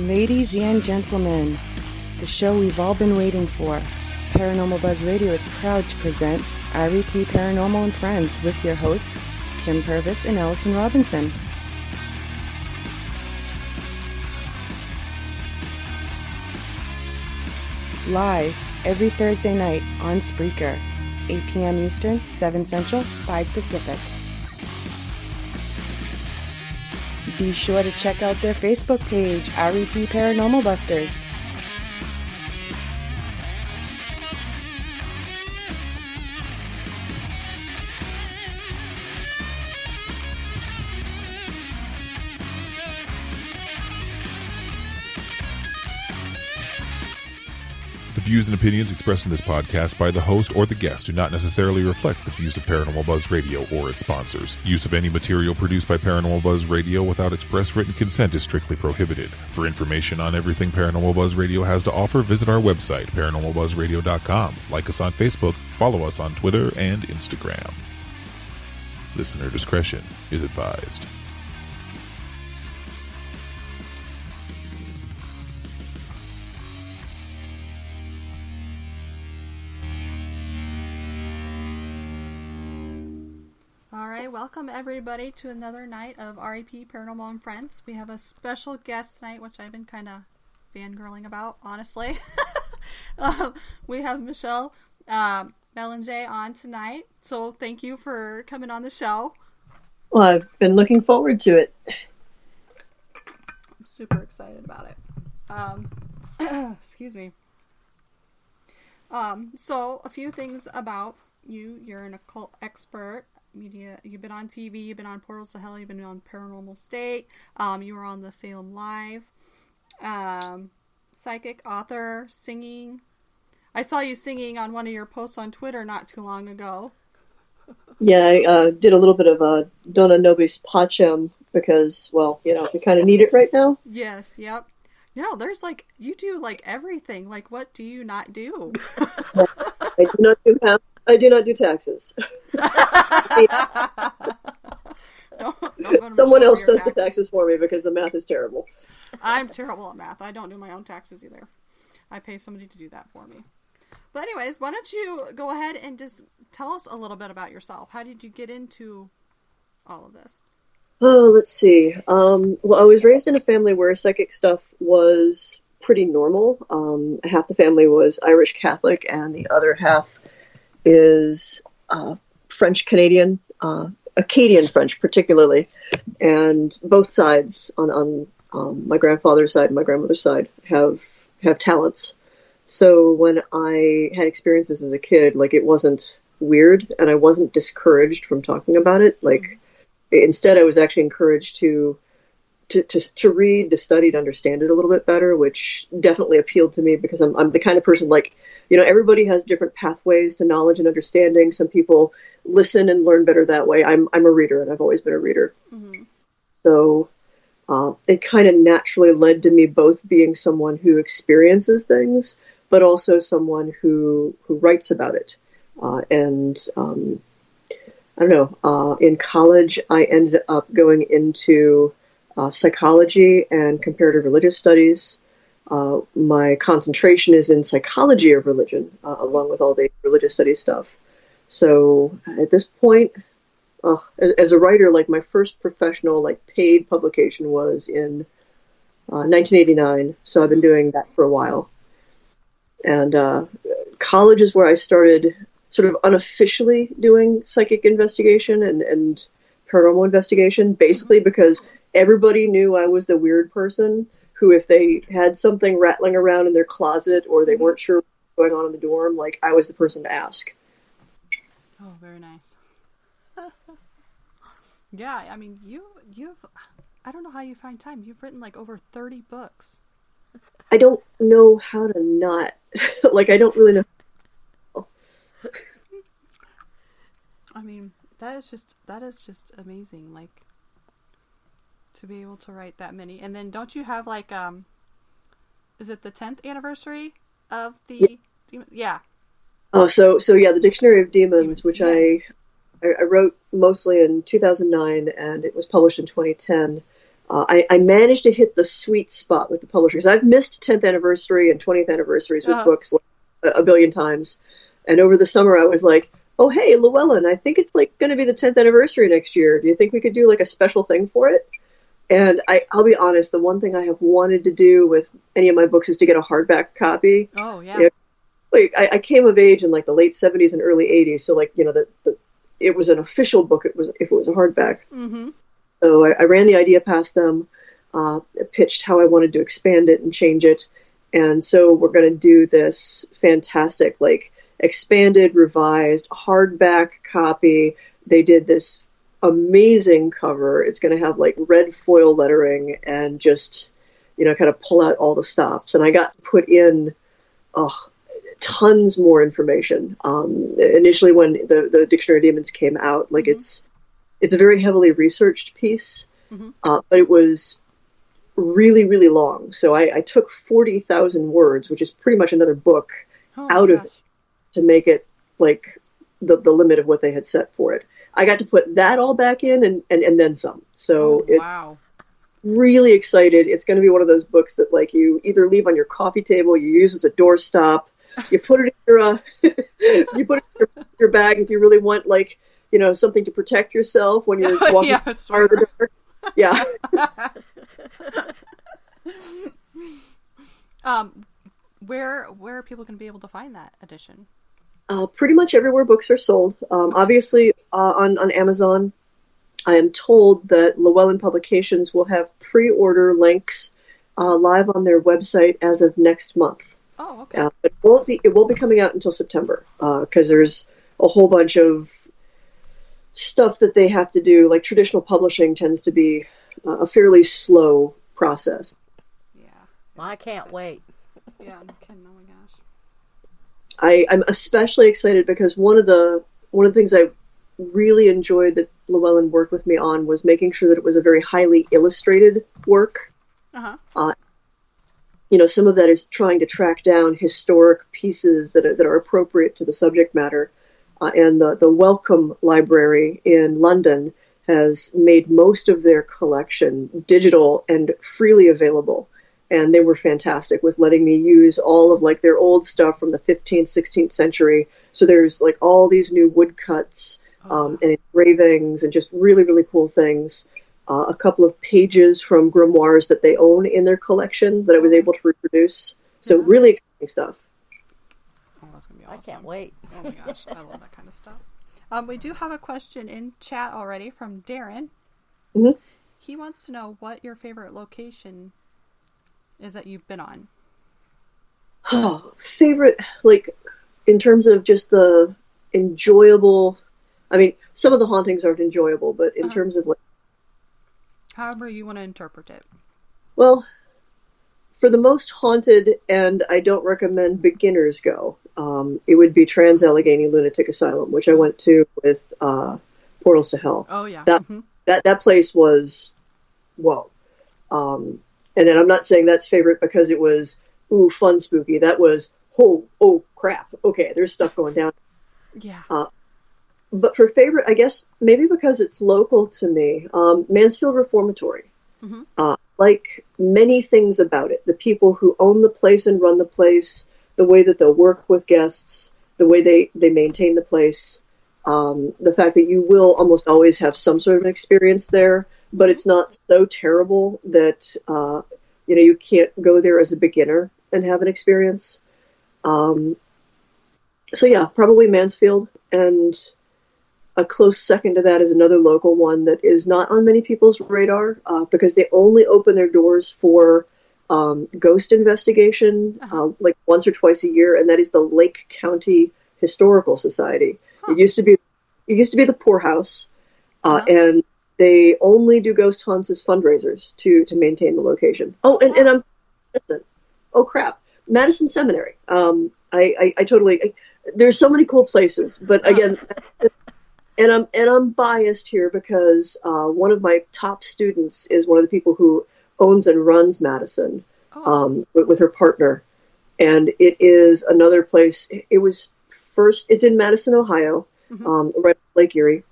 Ladies and gentlemen, the show we've all been waiting for, Paranormal Buzz Radio is proud to present REP Paranormal and Friends with your hosts, Kim Purvis and Allison Robinson. Live every Thursday night on Spreaker, 8 p.m. Eastern, 7 Central, 5 Pacific. Be sure to check out their Facebook page, REP Paranormal Busters. The views and opinions expressed in this podcast by the host or the guest do not necessarily reflect the views of Paranormal Buzz Radio or its sponsors. Use of any material produced by Paranormal Buzz Radio without express written consent is strictly prohibited. For information on everything Paranormal Buzz Radio has to offer, visit our website, paranormalbuzzradio.com. Like us on Facebook, follow us on Twitter and Instagram. Listener discretion is advised. Welcome everybody to another night of REP Paranormal and Friends. We have a special guest tonight, which I've been kind of fangirling about, honestly. We have Michelle Belanger on tonight, so thank you for coming on the show. Well, I've been looking forward to it. I'm super excited about it. Excuse me. So a few things about you. You're an occult expert. Media, you've been on TV, you've been on Portals to Hell, you've been on Paranormal State, you were on the Salem Live, psychic, author, singing. I saw you singing on one of your posts on Twitter not too long ago. Yeah, I did a little bit of Donna Nobis Pacem because, well, you know, we kind of need it right now. Yes, yep. No, there's like, you do like everything. Like, what do you not do? I do not do taxes. Someone else does the taxes for me because the math is terrible. I'm terrible at math. I don't do my own taxes either. I pay somebody to do that for me. But anyways, why don't you go ahead and just tell us a little bit about yourself. How did you get into all of this? Oh, let's see. Well, I was raised in a family where psychic stuff was pretty normal. Half the family was Irish Catholic and the other half is French Canadian, Acadian French particularly, and both sides on my grandfather's side and my grandmother's side have talents. So when I had experiences as a kid, like, it wasn't weird and I wasn't discouraged from talking about it. Like, instead I was actually encouraged to read, to study, to understand it a little bit better, which definitely appealed to me because I'm the kind of person, like, you know, everybody has different pathways to knowledge and understanding. Some people listen and learn better that way. I'm a reader, and I've always been a reader. Mm-hmm. So it kind of naturally led to me both being someone who experiences things, but also someone who writes about it. I don't know, in college, I ended up going into psychology and comparative religious studies. My concentration is in psychology of religion, along with all the religious studies stuff. So at this point, as a writer, like, my first professional, like, paid publication was in 1989. So I've been doing that for a while. And college is where I started sort of unofficially doing psychic investigation and paranormal investigation, basically because everybody knew I was the weird person who, if they had something rattling around in their closet or they weren't sure what was going on in the dorm, like, I was the person to ask. Oh, very nice. Yeah, I mean, you've, I don't know how you find time. You've written like over 30 books. I don't know how to not. Like, I don't really know. I mean, that is just amazing. Like, to be able to write that many. And then don't you have like, is it the 10th anniversary of the, yeah. Oh, so yeah, the Dictionary of Demons, which yes. I wrote mostly in 2009 and it was published in 2010. I managed to hit the sweet spot with the publishers. I've missed 10th anniversary and 20th anniversaries with books like a billion times. And over the summer, I was like, oh, hey, Llewellyn, I think it's like going to be the 10th anniversary next year. Do you think we could do like a special thing for it? And I'll be honest, the one thing I have wanted to do with any of my books is to get a hardback copy. Oh, yeah. You know, like I came of age in like the late 70s and early 80s. So like, it was an official book. If it was a hardback. Mm-hmm. So I ran the idea past them, pitched how I wanted to expand it and change it. And so we're going to do this fantastic, like expanded, revised, hardback copy. They did this amazing cover. It's going to have like red foil lettering and just, kind of pull out all the stops. And I got to put in tons more information. Initially when the Dictionary of Demons came out, like it's a very heavily researched piece, but it was really, really long. So I took 40,000 words, which is pretty much another book, out of it to make it like the limit of what they had set for it. I got to put that all back in and then some. So it's really excited. It's going to be one of those books that like you either leave on your coffee table, you use as a doorstop, you put it in you put it in your bag if you really want like, something to protect yourself when you're walking out of the dark. Yeah. Where are people going to be able to find that edition? Pretty much everywhere books are sold. Obviously, on Amazon, I am told that Llewellyn Publications will have pre-order links live on their website as of next month. Oh, okay. It won't be coming out until September because there's a whole bunch of stuff that they have to do. Like traditional publishing tends to be a fairly slow process. Yeah. Well, I can't wait. Yeah, no kidding. Oh my gosh. I'm especially excited because one of the things I really enjoyed that Llewellyn worked with me on was making sure that it was a very highly illustrated work. Some of that is trying to track down historic pieces that are appropriate to the subject matter. And the Wellcome Library in London has made most of their collection digital and freely available. And they were fantastic with letting me use all of like their old stuff from the 15th, 16th century. So there's like all these new woodcuts and engravings and just really, really cool things. A couple of pages from grimoires that they own in their collection that I was able to reproduce. So really exciting stuff. Oh, that's going to be awesome. I can't wait. Oh my gosh, I love that kind of stuff. We do have a question in chat already from Darren. Mm-hmm. He wants to know what your favorite location is that you've been on. Oh, favorite, like in terms of just the enjoyable. I mean, some of the hauntings aren't enjoyable, but in terms of like. However you want to interpret it. Well, for the most haunted, and I don't recommend beginners go, it would be Trans-Allegheny Lunatic Asylum, which I went to with Portals to Hell. Oh, yeah. That place was, whoa. And then I'm not saying that's favorite because it was, fun, spooky. That was, oh, crap. Okay, there's stuff going down. Yeah. But for favorite, I guess maybe because it's local to me, Mansfield Reformatory. Like many things about it, the people who own the place and run the place, the way that they'll work with guests, the way they maintain the place, the fact that you will almost always have some sort of an experience there, but it's not so terrible that you can't go there as a beginner and have an experience. So yeah, probably Mansfield, and a close second to that is another local one that is not on many people's radar because they only open their doors for ghost investigation like once or twice a year, and that is the Lake County Historical Society. It used to be the poorhouse, and they only do ghost hunts as fundraisers to maintain the location. And I'm Madison Seminary. I totally. There's so many cool places, but again. And I'm biased here because one of my top students is one of the people who owns and runs Madison with her partner, and it is another place. It's in Madison, Ohio, right on Lake Erie.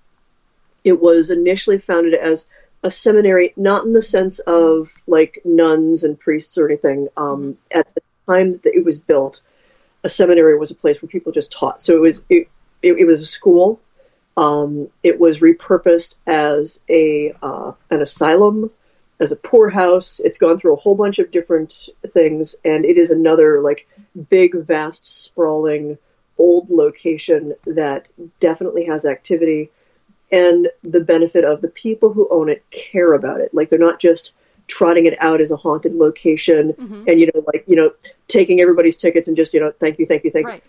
It was initially founded as a seminary, not in the sense of like nuns and priests or anything. At the time that it was built, a seminary was a place where people just taught. So it was a school. It was repurposed as an asylum, as a poorhouse. It's gone through a whole bunch of different things, and it is another like big, vast, sprawling old location that definitely has activity. And the benefit of the people who own it care about it. Like, they're not just trotting it out as a haunted location and, taking everybody's tickets and just, thank you. Right.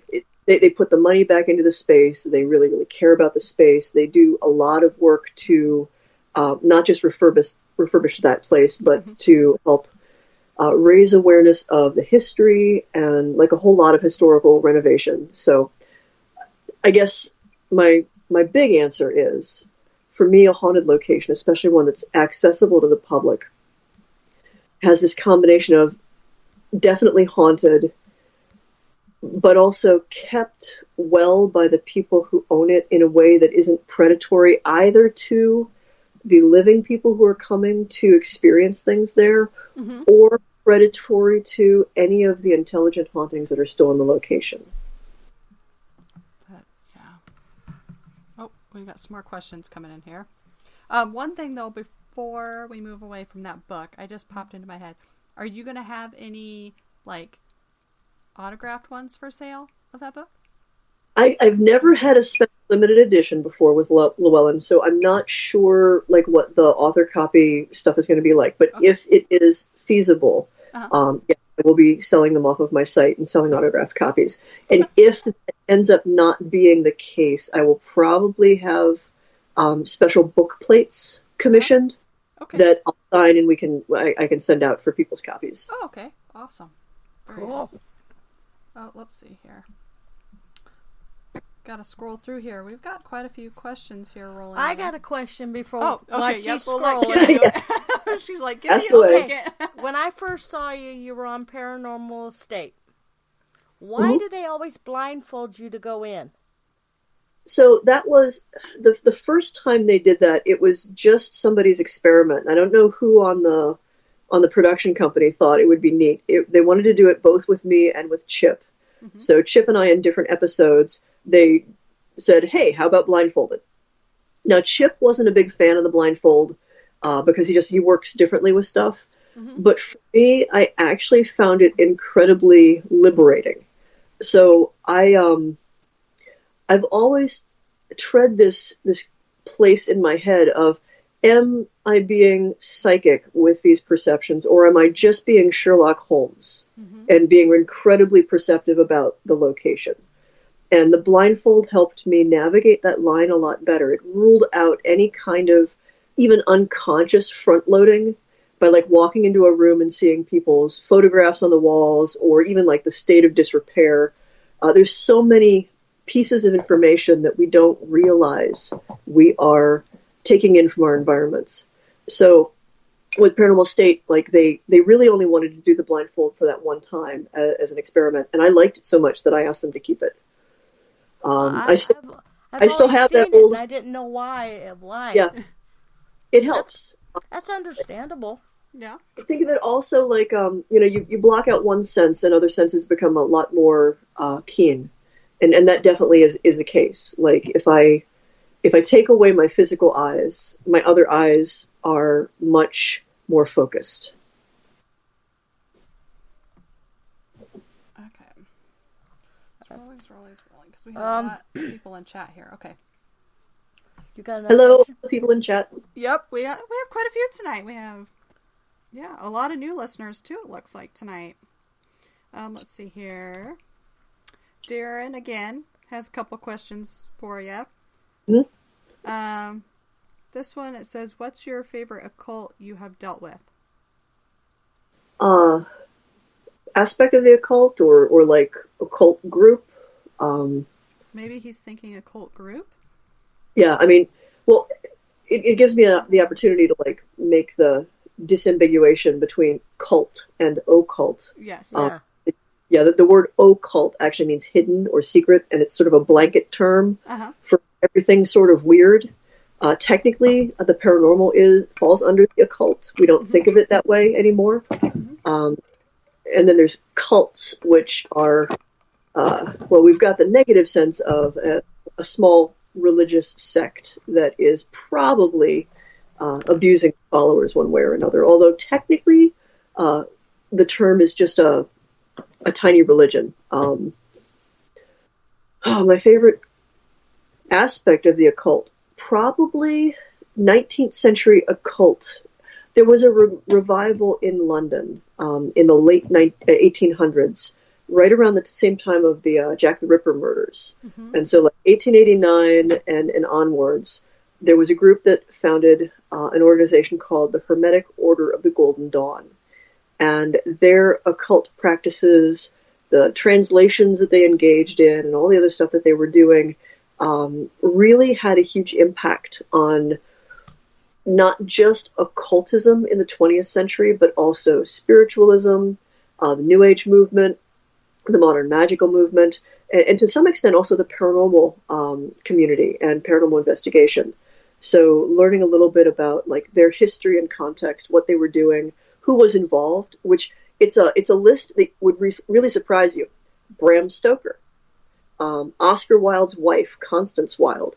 They put the money back into the space. They really, really care about the space. They do a lot of work to not just refurbish that place, but to help raise awareness of the history and like a whole lot of historical renovation. So I guess my big answer is, for me, a haunted location, especially one that's accessible to the public, has this combination of definitely haunted, but also kept well by the people who own it in a way that isn't predatory either to the living people who are coming to experience things there, or predatory to any of the intelligent hauntings that are still in the location. We've got some more questions coming in here. One thing, though, before we move away from that book, I just popped into my head. Are you going to have any, like, autographed ones for sale of that book? I've never had a special limited edition before with Llewellyn, so I'm not sure, like, what the author copy stuff is going to be like. But if it is feasible, I will be selling them off of my site and selling autographed copies. And if it ends up not being the case, I will probably have special book plates commissioned that I'll sign and I can send out for people's copies. Oh, okay. Awesome. Very Cool. Nice. Oh, let's see here. Got to scroll through here. We've got quite a few questions here rolling. I got a question before. Oh, okay. while Yes, she's we'll let scrolling. Kim do it. She's like, give Ask me a away. second. When I first saw you, you were on Paranormal Estate. Why do they always blindfold you to go in? So that was the first time they did that. It was just somebody's experiment. I don't know who on the production company thought it would be neat. They wanted to do it both with me and with Chip. So Chip and I, in different episodes, they said, "Hey, how about blindfolded?" Now Chip wasn't a big fan of the blindfold because he works differently with stuff. But for me, I actually found it incredibly liberating. So I've always tread this place in my head of, am I being psychic with these perceptions, or am I just being Sherlock Holmes and being incredibly perceptive about the location? And the blindfold helped me navigate that line a lot better. It ruled out any kind of even unconscious front loading by like walking into a room and seeing people's photographs on the walls, or even like the state of disrepair. There's so many pieces of information that we don't realize we are taking in from our environments. So with Paranormal State, like they really only wanted to do the blindfold for that one time as an experiment, and I liked it so much that I asked them to keep it. I still have that old. And I didn't know why. Yeah, it helps. That's understandable. Yeah. Think of it also like you block out one sense and other senses become a lot more keen, and that definitely is the case. Like if I take away my physical eyes, my other eyes are much more focused. Okay. Rolling, because we have a lot of people in chat here. Okay. You got another Hello, question? people in chat. Yep, we have quite a few tonight. We have, a lot of new listeners too, it looks like, tonight. Let's see here. Darren, again, has a couple questions for you. This one, it says, what's your favorite occult you have dealt with? Aspect of the occult or like occult group? Maybe he's thinking occult group? Yeah, I mean, well, it gives me the opportunity to like make the disambiguation between cult and occult. Yes. Yeah, the word occult actually means hidden or secret, and it's sort of a blanket term for everything sort of weird. Technically, the paranormal falls under the occult. We don't think of it that way anymore. And then there's cults, which are, we've got the negative sense of a small religious sect that is probably abusing followers one way or another. Although technically, the term is just a tiny religion. My favorite aspect of the occult, probably 19th century occult. There was a revival in London in the late 1800s, right around the same time of the Jack the Ripper murders. And so like 1889 and onwards, there was a group that founded an organization called the Hermetic Order of the Golden Dawn. And their occult practices, the translations that they engaged in, and all the other stuff that they were doing really had a huge impact on not just occultism in the 20th century, but also spiritualism, the New Age movement, the modern magical movement, and to some extent also the paranormal community and paranormal investigation. So learning a little bit about like their history and context, what they were doing, who was involved, which it's a list that would really surprise you. Bram Stoker, Oscar Wilde's wife, Constance Wilde,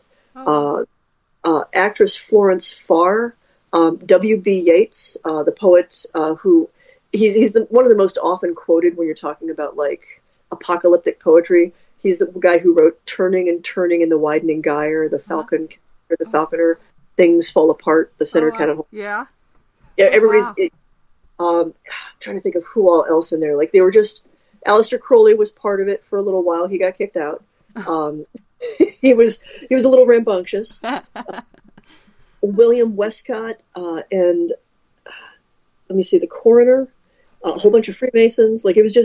actress Florence Farr, W.B. Yeats, the poet who he's one of the most often quoted when you're talking about like apocalyptic poetry. He's the guy who wrote "Turning and Turning in the Widening Gyre," "The Falcon," or "The Falconer," "Things Fall Apart," "The Center Cannot." Yeah. Yeah, everybody's. I'm trying to think of who all else in there. Like they were just. Aleister Crowley was part of it for a little while. He got kicked out. He was a little rambunctious. William Westcott and let me see, the coroner, a whole bunch of Freemasons. Like it was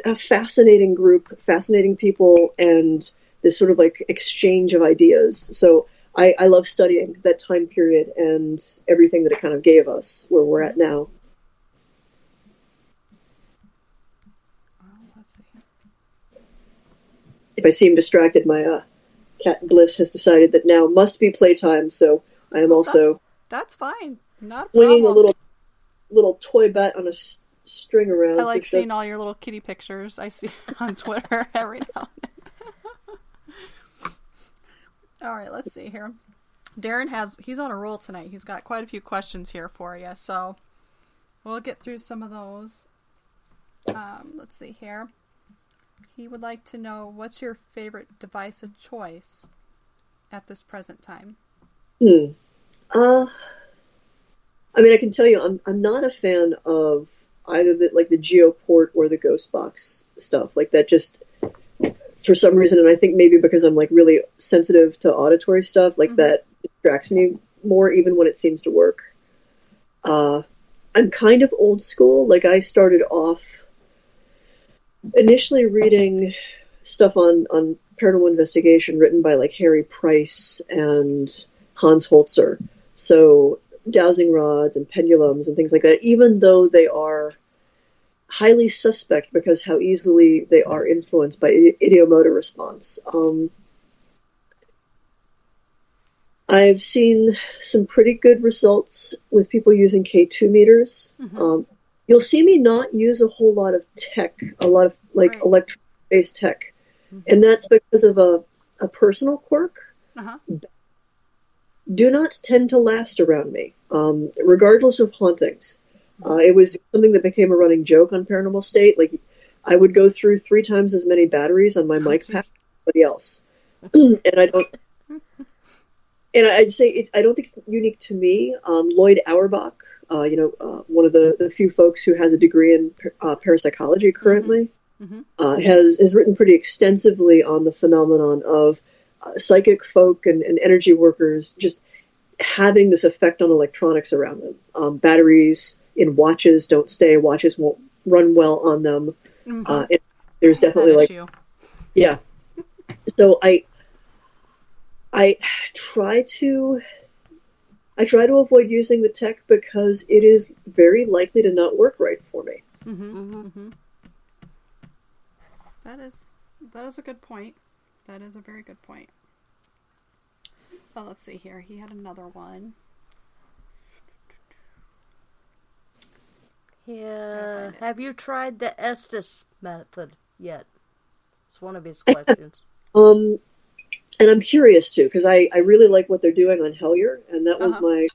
a fascinating group, fascinating people, and this sort of like exchange of ideas. So I love studying that time period and everything that it kind of gave us where we're at now. If I seem distracted, my cat Bliss has decided that now must be playtime, so I am also... That's fine. Not a swinging problem. a little toy bat on a string around. I like seeing all your little kitty pictures I see on Twitter every now and then. All right, let's see here. Darren he's on a roll tonight. He's got quite a few questions here for you, so we'll get through some of those. Let's see here. He would like to know, what's your favorite device of choice at this present time? I mean, I can tell you, I'm not a fan of either the GeoPort or the Ghost Box stuff. Like that just, for some reason, and I think maybe because I'm like really sensitive to auditory stuff, like that distracts me more even when it seems to work. I'm kind of old school. Like I started off initially reading stuff on paranormal investigation written by like Harry Price and Hans Holzer. So dowsing rods and pendulums and things like that, even though they are highly suspect because how easily they are influenced by ideomotor response. I've seen some pretty good results with people using K2 meters. You'll see me not use a whole lot of tech, a lot of like electronic-based tech. And that's because of a personal quirk. Do not tend to last around me, regardless of hauntings. It was something that became a running joke on Paranormal State. Like, I would go through 3 times as many batteries on my mic pack as anybody else. And I'd say I don't think it's unique to me. Lloyd Auerbach, one of the few folks who has a degree in parapsychology currently, has written pretty extensively on the phenomenon of psychic folk and energy workers just having this effect on electronics around them. Batteries in watches don't stay. Watches won't run well on them. There's definitely yeah. So I try to avoid using the tech because it is very likely to not work right for me. That is a good point. That is a very good point. Oh, let's see here. He had another one. Yeah. Have you tried the Estes method yet? It's one of his questions. And I'm curious too, because I really like what they're doing on Hellier, and that was my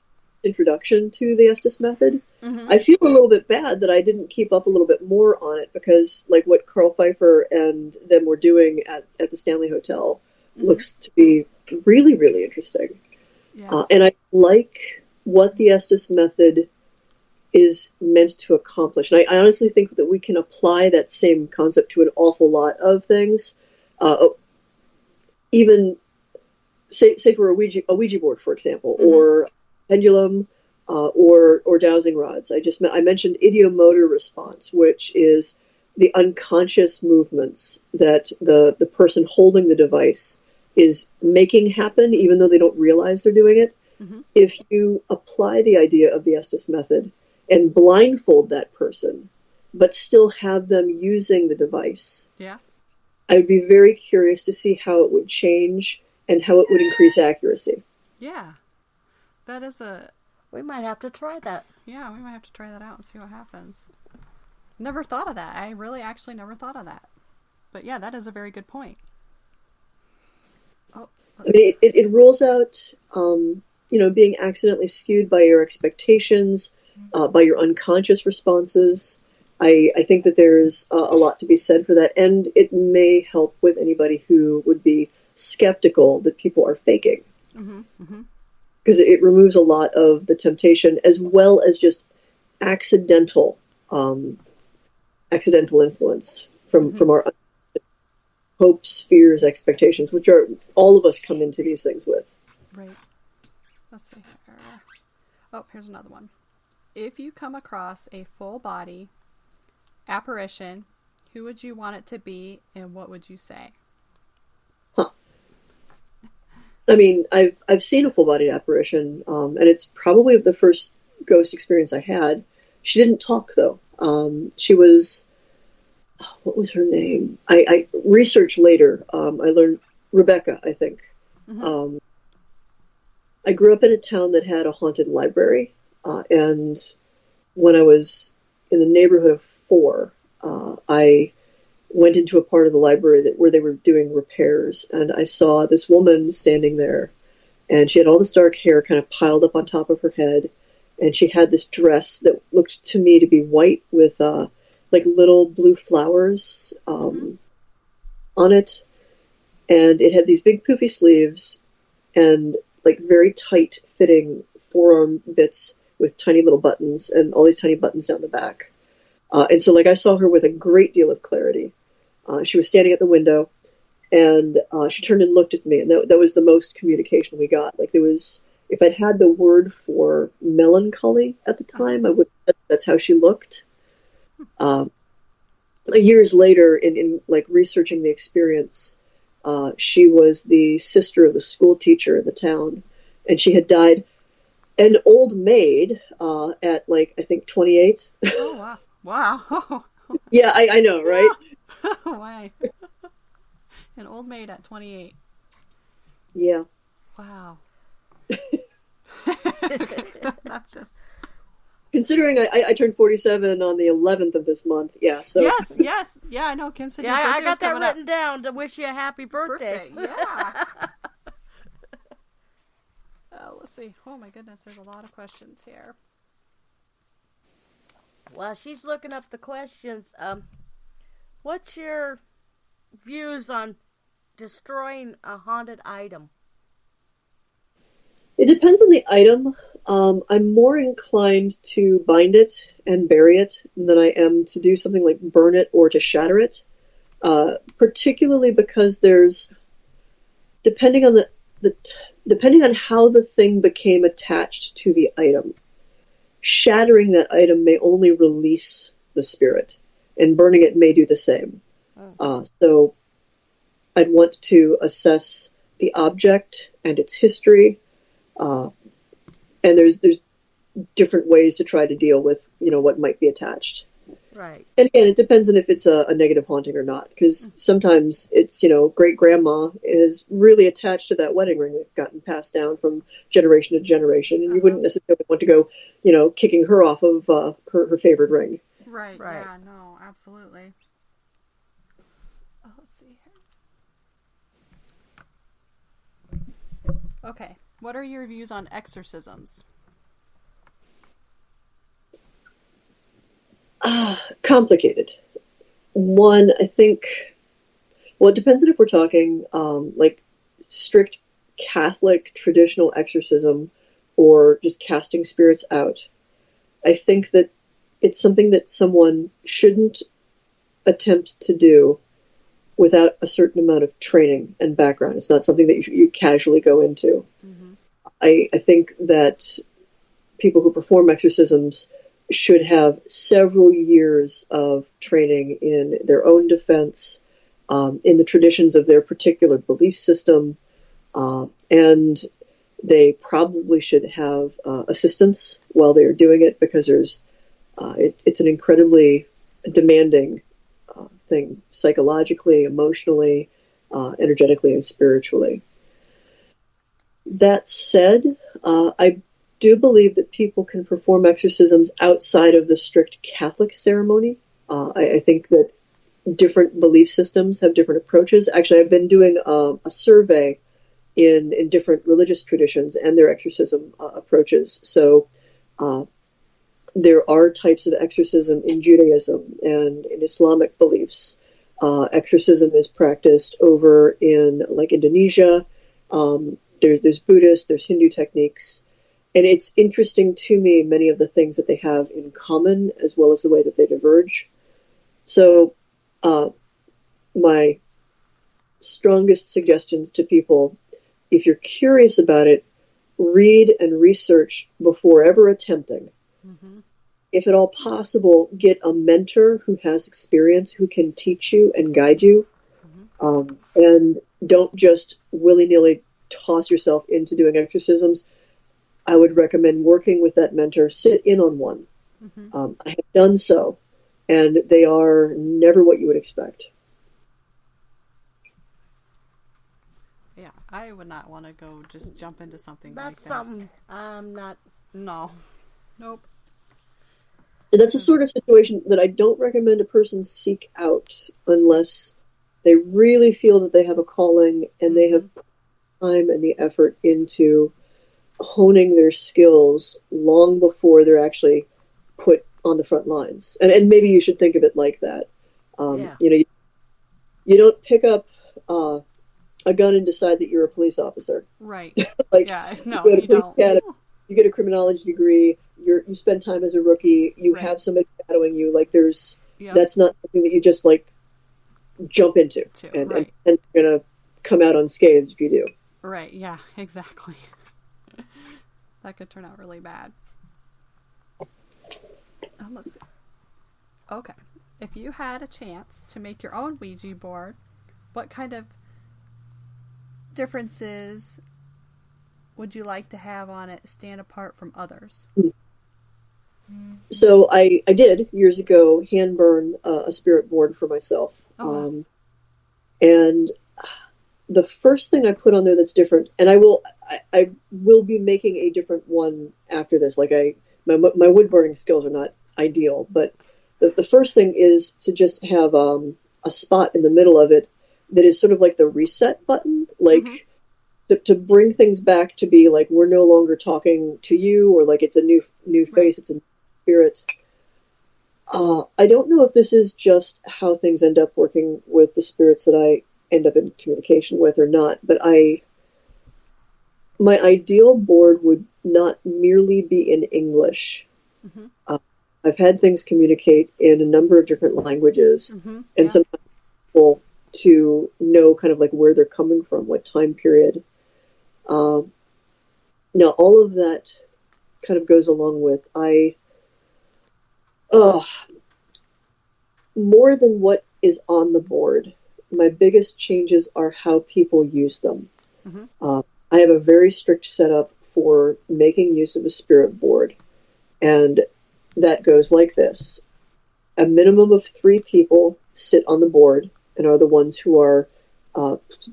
introduction to the Estes method. I feel a little bit bad that I didn't keep up a little bit more on it, because like what Carl Pfeiffer and them were doing at the Stanley Hotel looks to be really, really interesting. Yeah. And I like what the Estes method is meant to accomplish. And I honestly think that we can apply that same concept to an awful lot of things. Even say for a Ouija board, for example, or pendulum, or dowsing rods. I mentioned ideomotor response, which is the unconscious movements that the person holding the device is making happen, even though they don't realize they're doing it. If you apply the idea of the Estes method and blindfold that person, but still have them using the device, I would be very curious to see how it would change and how it would increase accuracy. Yeah. That is We might have to try that. Yeah, we might have to try that out and see what happens. Never thought of that. I really actually never thought of that. But yeah, that is a very good point. I mean, it rules out, being accidentally skewed by your expectations, by your unconscious responses. I think that there's a lot to be said for that, and it may help with anybody who would be skeptical that people are faking. Because it removes a lot of the temptation, as well as just accidental influence from our hopes, fears, expectations, which are all of us come into these things with. Right. Let's see here. Oh, here's another one. If you come across a full body apparition, who would you want it to be, and what would you say? I mean, I've seen a full-bodied apparition, and it's probably the first ghost experience I had. She didn't talk, though. She was... What was her name? I researched later. I learned Rebecca, I think. I grew up in a town that had a haunted library, and when I was in the neighborhood of 4, I went into a part of the library where they were doing repairs, and I saw this woman standing there, and she had all this dark hair kind of piled up on top of her head, and she had this dress that looked to me to be white with like little blue flowers on it, and it had these big poofy sleeves and like very tight fitting forearm bits with tiny little buttons and all these tiny buttons down the back. And so like I saw her with a great deal of clarity. She was standing at the window, and she turned and looked at me, and that was the most communication we got. Like there was, if I'd had the word for melancholy at the time, I would. That's how she looked. Years later, in like researching the experience, she was the sister of the school teacher in the town, and she had died an old maid at like I think 28. Oh wow! Wow. Yeah, I know, right? Why? An old maid at 28. Yeah. Wow. That's just... Considering I turned 47 on the 11th of this month, yeah. So yes, yeah. I know. Kim said, "Yeah, I got that written down to wish you a happy birthday." Yeah. Let's see. Oh my goodness, there's a lot of questions here. While she's looking up the questions, what's your views on destroying a haunted item? It depends on the item. I'm more inclined to bind it and bury it than I am to do something like burn it or to shatter it. Particularly because there's, depending on depending on how the thing became attached to the item, shattering that item may only release the spirit, and burning it may do the same. So I'd want to assess the object and its history. And there's different ways to try to deal with, what might be attached. Right. And again, it depends on if it's a negative haunting or not, because sometimes it's, great grandma is really attached to that wedding ring that's gotten passed down from generation to generation, and you wouldn't necessarily want to go, kicking her off of her favorite ring. Right. Right. Yeah. No. Absolutely. Oh, let's see here. Okay. What are your views on exorcisms? Complicated. One, I think, well, it depends on if we're talking like strict Catholic traditional exorcism or just casting spirits out. I think that it's something that someone shouldn't attempt to do without a certain amount of training and background. It's not something that you casually go into. Mm-hmm. I think that people who perform exorcisms should have several years of training in their own defense, in the traditions of their particular belief system, and they probably should have assistance while they're doing it, because it's an incredibly demanding thing, psychologically, emotionally, energetically, and spiritually. That said, I do believe that people can perform exorcisms outside of the strict Catholic ceremony. I think that different belief systems have different approaches. Actually, I've been doing a survey in different religious traditions and their exorcism approaches. So there are types of exorcism in Judaism and in Islamic beliefs. Exorcism is practiced over in like Indonesia. There's Buddhist, there's Hindu techniques. And it's interesting to me, many of the things that they have in common, as well as the way that they diverge. So my strongest suggestions to people, if you're curious about it, read and research before ever attempting. Mm-hmm. If at all possible, get a mentor who has experience, who can teach you and guide you. Mm-hmm. And don't just willy-nilly toss yourself into doing exorcisms. I would recommend working with that mentor. Sit in on one. Mm-hmm. I have done so, and they are never what you would expect. Yeah, I would not want to go just jump into something like That's that. something I'm not. No. Nope. And that's a sort of situation that I don't recommend a person seek out unless they really feel that they have a calling and they have put time and the effort into honing their skills long before they're actually put on the front lines. And maybe you should think of it like that. Yeah. You don't pick up a gun and decide that you're a police officer. Right. Like, Yeah, no, you go to you police don't. academy, you get a criminology degree, you spend time as a rookie, you Right. have somebody shadowing you. Like, Yep. that's not something that you just like jump into, and Right. and you're gonna come out unscathed if you do. Right, yeah, exactly. That could turn out really bad. Let's see. Okay. If you had a chance to make your own Ouija board, what kind of differences would you like to have on it stand apart from others? So I did years ago hand burn a spirit board for myself. Oh, wow. And the first thing I put on there that's different, and I will be making a different one after this. Like my wood burning skills are not ideal, but the first thing is to just have a spot in the middle of it that is sort of like the reset button, like to bring things back to be like we're no longer talking to you, or like it's a new face, Right. it's a new spirit. I don't know if this is just how things end up working with the spirits that I end up in communication with or not, but my ideal board would not merely be in English. Mm-hmm. I've had things communicate in a number of different languages, Mm-hmm. and Yeah. sometimes people to know kind of like where they're coming from, what time period. Now, all of that kind of goes along with more than what is on the board. My biggest changes are how people use them. Mm-hmm. I have a very strict setup for making use of a spirit board, and that goes like this. a minimum of 3 people sit on the board and are the ones who are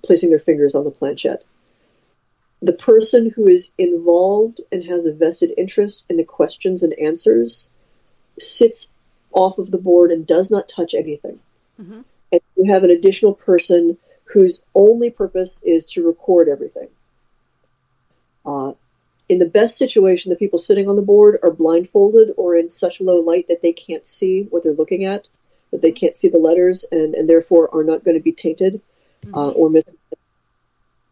placing their fingers on the planchette. The person who is involved and has a vested interest in the questions and answers sits off of the board and does not touch anything. Mm-hmm. And you have an additional person whose only purpose is to record everything. In the best situation, the people sitting on the board are blindfolded or in such low light that they can't see what they're looking at, that they can't see the letters, and therefore are not going to be tainted or missing.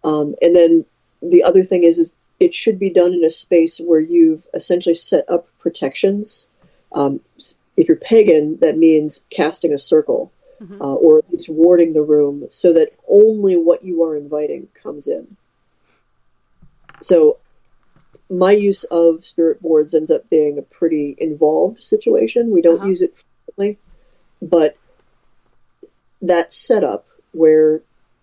And then the other thing is it should be done in a space where you've essentially set up protections. If you're pagan, that means casting a circle, or at least warding the room so that only what you are inviting comes in. So my use of spirit boards ends up being a pretty involved situation. We don't use it frequently, but that setup where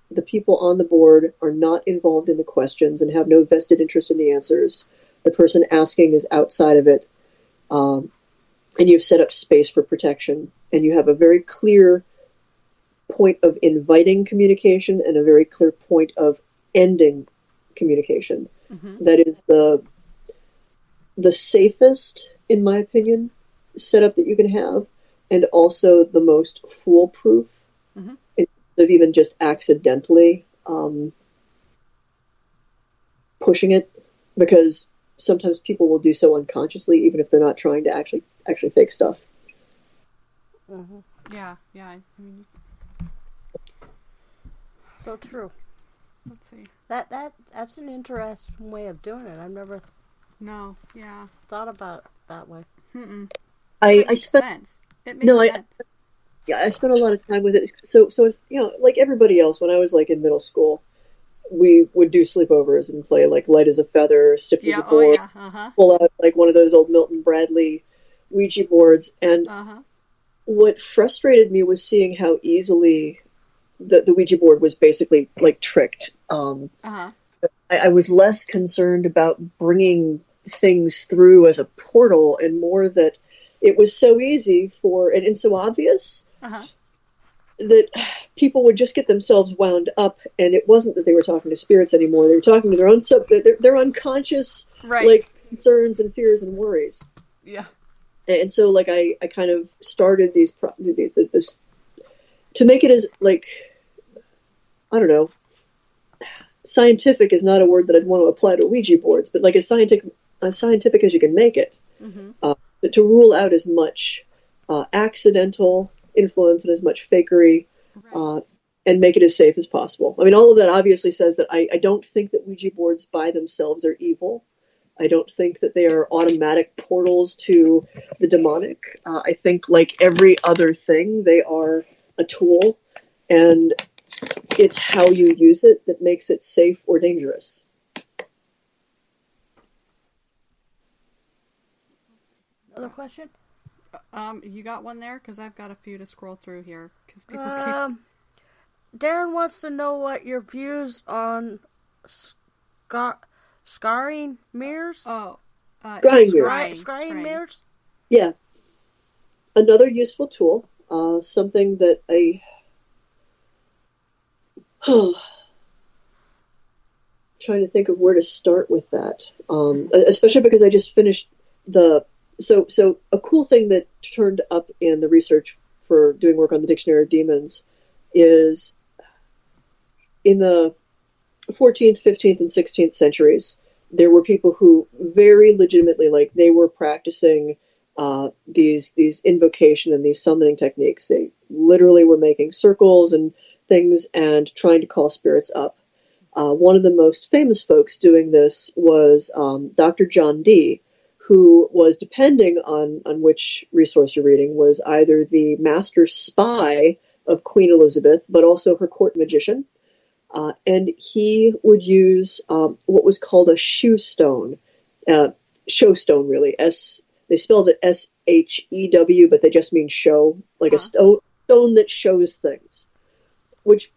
the people on the board are not involved in the questions and have no vested interest in the answers, the person asking is outside of it, and you've set up space for protection, and you have a very clear point of inviting communication and a very clear point of ending communication. That is the safest, in my opinion, setup that you can have, and also the most foolproof, instead of even just accidentally pushing it, because sometimes people will do so unconsciously, even if they're not trying to actually fake stuff. Yeah. I mean, So true. let's see. That's an interesting way of doing it. I've never No, yeah. thought about it that way. I Makes spent sense. It makes sense. I spent a lot of time with it. So it's, like everybody else, when I was like in middle school, we would do sleepovers and play like light as a feather, stiff as a board, pull out like one of those old Milton Bradley Ouija boards. And what frustrated me was seeing how easily the Ouija board was basically like tricked. I was less concerned about bringing things through as a portal and more that it was so easy and so obvious that people would just get themselves wound up, and it wasn't that they were talking to spirits anymore. They were talking to their own their unconscious like concerns and fears and worries. Yeah. And so like I kind of started this to make it as like, I don't know, scientific is not a word that I'd want to apply to Ouija boards, but like as scientific as you can make it, to rule out as much accidental influence and as much fakery, and make it as safe as possible. I mean, all of that obviously says that I don't think that Ouija boards by themselves are evil. I don't think that they are automatic portals to the demonic. I think, like every other thing, they are a tool, and it's how you use it that makes it safe or dangerous. Another question? You got one there? Because I've got a few to scroll through here. Because people Darren wants to know what your views on scarring mirrors. Scrying mirrors. Yeah, another useful tool. Something that trying to think of where to start with that. Especially because I just finished So a cool thing that turned up in the research for doing work on the Dictionary of Demons is in the 14th, 15th, and 16th centuries, there were people who very legitimately, like, they were practicing these invocation and these summoning techniques. They literally were making circles and things and trying to call spirits up. One of the most famous folks doing this was Dr. John Dee, who was, depending on which resource you're reading, was either the master spy of Queen Elizabeth, but also her court magician. And he would use what was called a show stone, really. They spelled it SHEW, but they just mean show, like a stone that shows things, which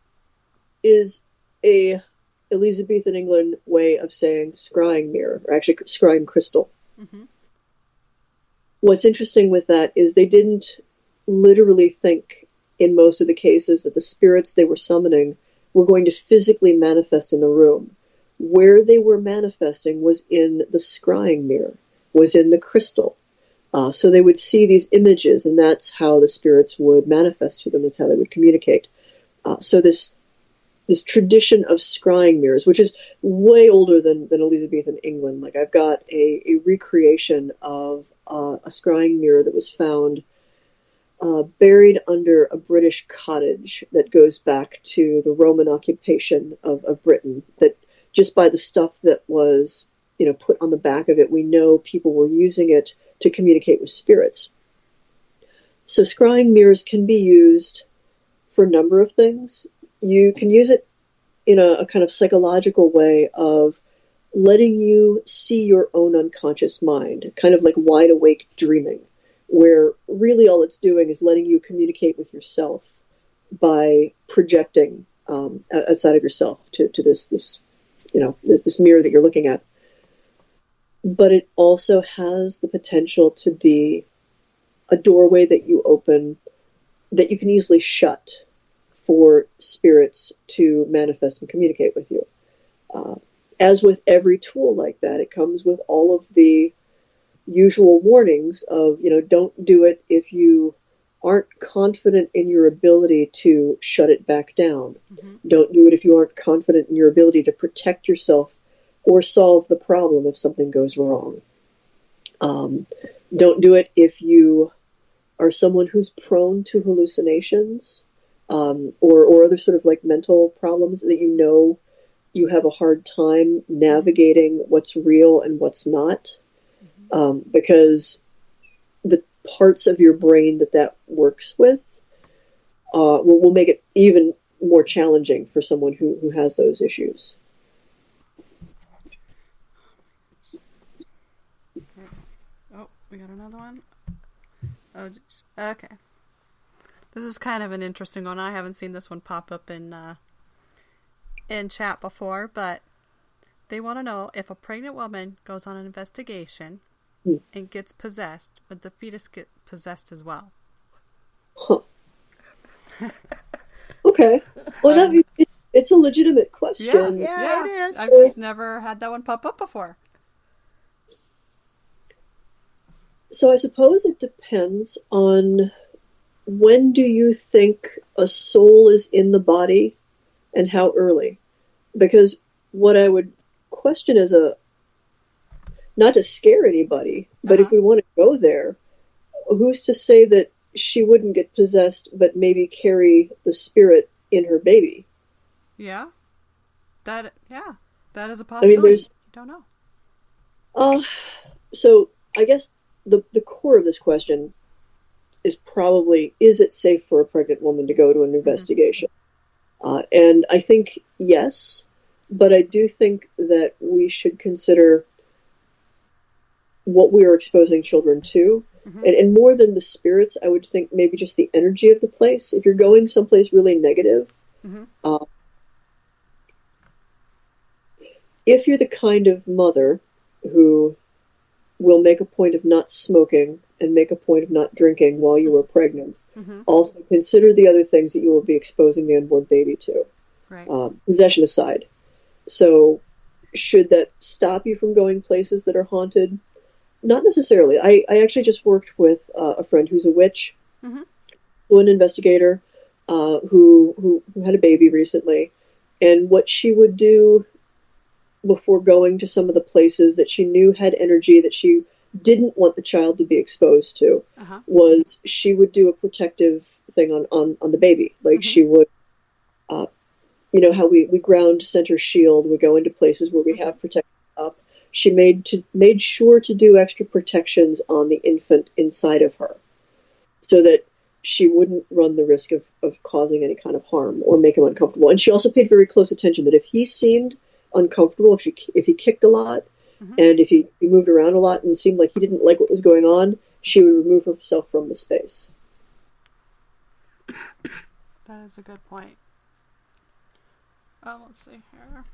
is a Elizabethan England way of saying scrying mirror, or actually scrying crystal. What's interesting with that is they didn't literally think, in most of the cases, that the spirits they were summoning were going to physically manifest in the room. Where they were manifesting was in the scrying mirror, was in the crystal. So they would see these images, and that's how the spirits would manifest to them. That's how they would communicate. So this tradition of scrying mirrors, which is way older than Elizabethan England. Like, I've got a recreation of a scrying mirror that was found buried under a British cottage that goes back to the Roman occupation of Britain. That just by the stuff that was, put on the back of it, we know people were using it to communicate with spirits. So scrying mirrors can be used for a number of things. You can use it in a kind of psychological way of letting you see your own unconscious mind, kind of like wide awake dreaming, where really all it's doing is letting you communicate with yourself by projecting outside of yourself to this mirror that you're looking at. But it also has the potential to be a doorway that you open that you can easily shut for spirits to manifest and communicate with you. As with every tool like that, it comes with all of the usual warnings of, don't do it if you aren't confident in your ability to shut it back down. Mm-hmm. Don't do it if you aren't confident in your ability to protect yourself or solve the problem if something goes wrong. Don't do it if you are someone who's prone to hallucinations, or other sort of like mental problems that you have a hard time navigating what's real and what's not, because the parts of your brain that works with will make it even more challenging for someone who has those issues. Oh, we got another one. Oh, okay. This is kind of an interesting one. I haven't seen this one pop up in chat before, but they want to know if a pregnant woman goes on an investigation and gets possessed, would the fetus get possessed as well? Huh. Okay. Well, it's a legitimate question. Yeah, it is. I've just never had that one pop up before. So I suppose it depends on when do you think a soul is in the body and how early. Because what I would question is not to scare anybody, but if we want to go there, who's to say that she wouldn't get possessed but maybe carry the spirit in her baby? Yeah. That is a possibility. I mean, you don't know. So I guess the core of this question is probably, is it safe for a pregnant woman to go to an investigation? And I think yes, but I do think that we should consider what we are exposing children to. And more than the spirits, I would think maybe just the energy of the place. If you're going someplace really negative, if you're the kind of mother who will make a point of not smoking and make a point of not drinking while you are pregnant, also consider the other things that you will be exposing the unborn baby to. Right. Possession aside. So should that stop you from going places that are haunted? Not necessarily. I actually just worked with a friend who's a witch, an investigator, who had a baby recently, and what she would do before going to some of the places that she knew had energy that she didn't want the child to be exposed to was she would do a protective thing on the baby. Like she would, how we ground center shield, we go into places where we have protection up. She made sure to do extra protections on the infant inside of her so that she wouldn't run the risk of causing any kind of harm or make him uncomfortable. And she also paid very close attention that if he seemed uncomfortable, if he kicked a lot, and if he moved around a lot and seemed like he didn't like what was going on, she would remove herself from the space. That is a good point. Let's see here.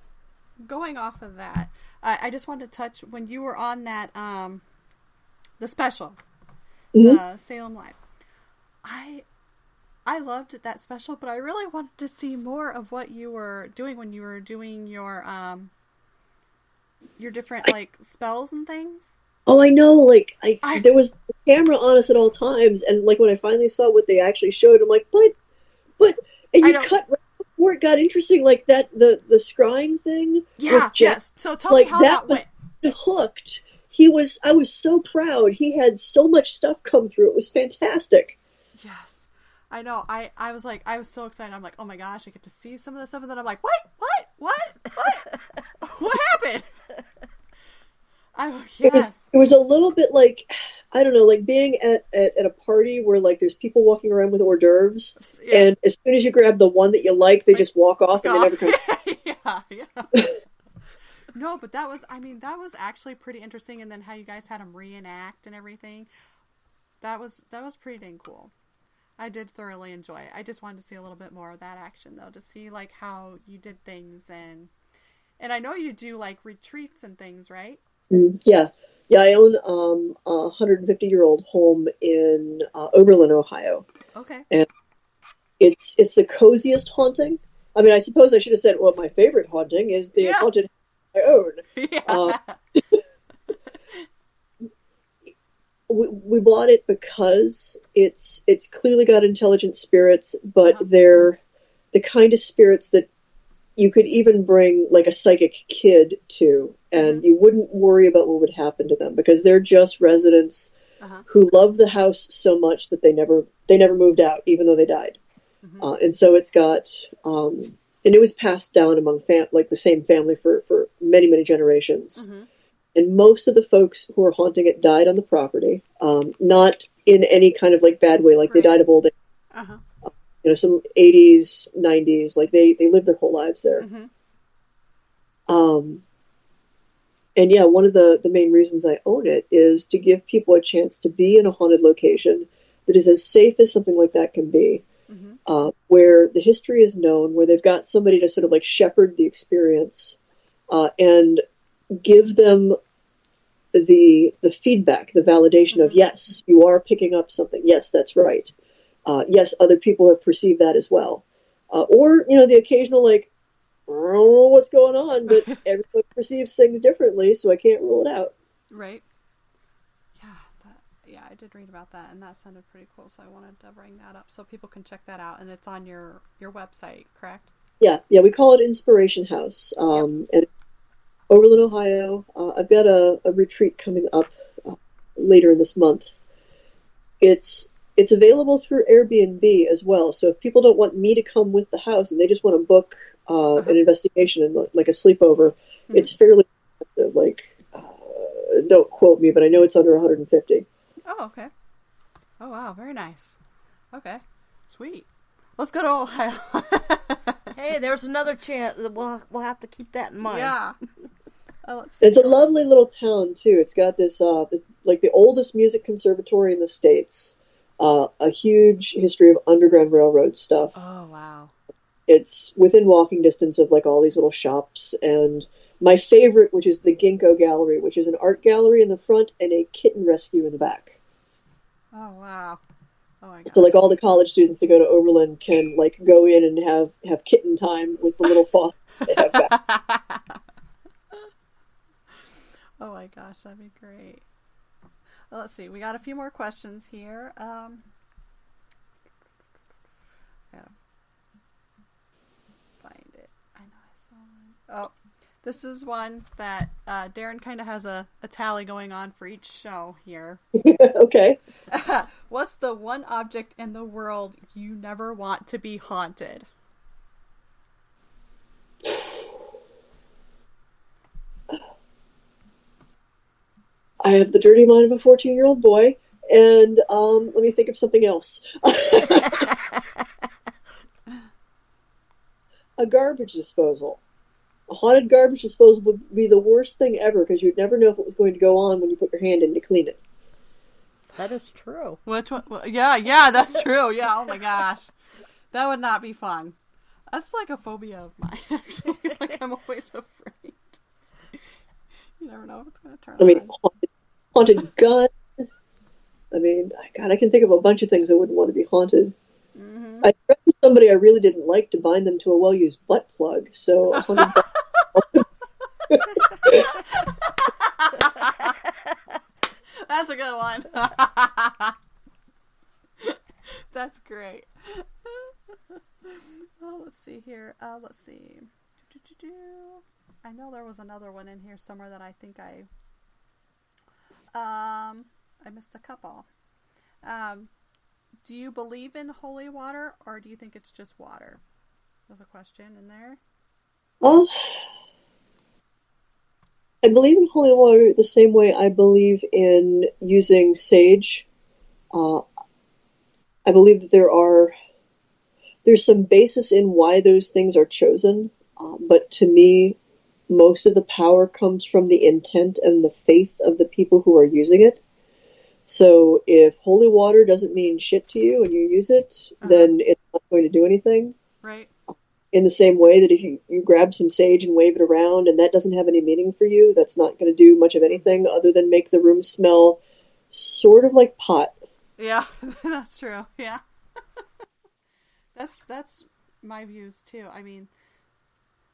Going off of that, I just wanted to touch when you were on that the special, the Salem Live. I loved that special, but I really wanted to see more of what you were doing when you were doing your different like spells and things. Oh, I know. Like, there was the camera on us at all times, and like when I finally saw what they actually showed, I'm like, but, and you cut right before it got interesting, like that the scrying thing. Yeah, with Jack, yes. So tell me how that went. Hooked. I was so proud. He had so much stuff come through. It was fantastic. Yes. I know. I was like, I was so excited. I'm like, oh my gosh, I get to see some of this stuff. And then I'm like, what happened? Yes. It was a little bit like, I don't know, like being at a party where like there's people walking around with hors d'oeuvres, and as soon as you grab the one that you like, they just walk off and they never come. Yeah. No, but that was actually pretty interesting. And then how you guys had them reenact and everything. That was pretty dang cool. I did thoroughly enjoy it. I just wanted to see a little bit more of that action, though, to see like how you did things, and I know you do like retreats and things, right? Yeah. I own a 150-year-old home in Oberlin, Ohio. Okay. And it's the coziest haunting. I mean, I suppose I should have said, well, my favorite haunting is the haunted house I own. Yeah. We bought it because it's clearly got intelligent spirits, but they're the kind of spirits that you could even bring like a psychic kid to, and you wouldn't worry about what would happen to them, because they're just residents who love the house so much that they never moved out, even though they died. And so it's got, and it was passed down among like the same family for many, many generations. And most of the folks who are haunting it died on the property, not in any kind of like bad way, like they died of old age. Some 80s, 90s, like they lived their whole lives there. And yeah, one of the main reasons I own it is to give people a chance to be in a haunted location that is as safe as something like that can be, where the history is known, where they've got somebody to sort of like shepherd the experience, and give them the feedback, the validation of, yes, you are picking up something. Yes, that's right. Yes, other people have perceived that as well. Or, the occasional, like, I don't know what's going on, but everyone perceives things differently, so I can't rule it out. Right. Yeah, I did read about that, and that sounded pretty cool, so I wanted to bring that up so people can check that out, and it's on your website, correct? Yeah, we call it Inspiration House. And Oberlin, Ohio. I've got a retreat coming up later in this month. It's available through Airbnb as well. So if people don't want me to come with the house and they just want to book an investigation and like a sleepover, it's fairly expensive. Like, don't quote me, but I know it's under $150. Oh, okay. Oh, wow, very nice. Okay, sweet. Let's go to Ohio. Hey, there's another chance. We'll have to keep that in mind. Yeah. It's a lovely little town too. It's got this like the oldest music conservatory in the States. A huge history of Underground Railroad stuff. Oh, wow. It's within walking distance of like all these little shops, and my favorite, which is the Ginkgo Gallery, which is an art gallery in the front and a kitten rescue in the back. Oh, wow. Oh my God. So like all the college students that go to Oberlin can like go in and have kitten time with the little faucet they have back. Oh my gosh, that'd be great. Well, let's see. We got a few more questions here. Gotta find it. I know I saw one. Oh, this is one that Darren kind of has a tally going on for each show here. Okay. What's the one object in the world you never want to be haunted? I have the dirty mind of a 14-year-old boy, and let me think of something else. A garbage disposal. A haunted garbage disposal would be the worst thing ever, because you'd never know if it was going to go on when you put your hand in to clean it. That is true. Which one? Yeah, that's true. Yeah, oh my gosh. That would not be fun. That's like a phobia of mine, actually. Like, I'm always afraid. You never know if it's going to turn on. Haunted gun. I mean, God, I can think of a bunch of things I wouldn't want to be haunted. Mm-hmm. I threatened somebody I really didn't like to bind them to a well-used butt plug, so a haunted butt. That's a good one. That's great. Oh, let's see here. Let's see. I know there was another one in here somewhere that I think I missed a couple. Do you believe in holy water, or do you think it's just water? There's a question in there. Um, I believe in holy water the same way I believe in using sage. Uh, I believe that there's some basis in why those things are chosen, but to me, most of the power comes from the intent and the faith of the people who are using it. So if holy water doesn't mean shit to you and you use it, then it's not going to do anything. Right. In the same way that if you grab some sage and wave it around and that doesn't have any meaning for you, that's not going to do much of anything other than make the room smell sort of like pot. Yeah, that's true. Yeah. That's my views too. I mean,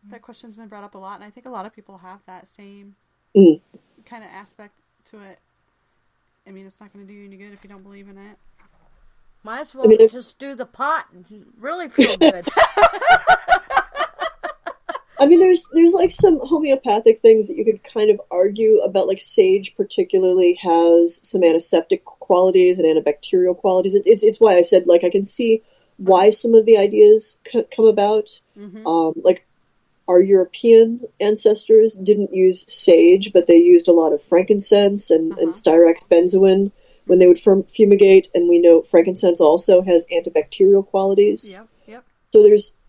that question's been brought up a lot, and I think a lot of people have that same kind of aspect to it. I mean, it's not going to do you any good if you don't believe in it. Might as well just do the pot and really feel good. I mean, there's like some homeopathic things that you could kind of argue about, like sage particularly has some antiseptic qualities and antibacterial qualities. It's why I said, like, I can see why some of the ideas come about. Like, our European ancestors didn't use sage, but they used a lot of frankincense and styrax benzoin when they would fumigate, and we know frankincense also has antibacterial qualities. Yep. So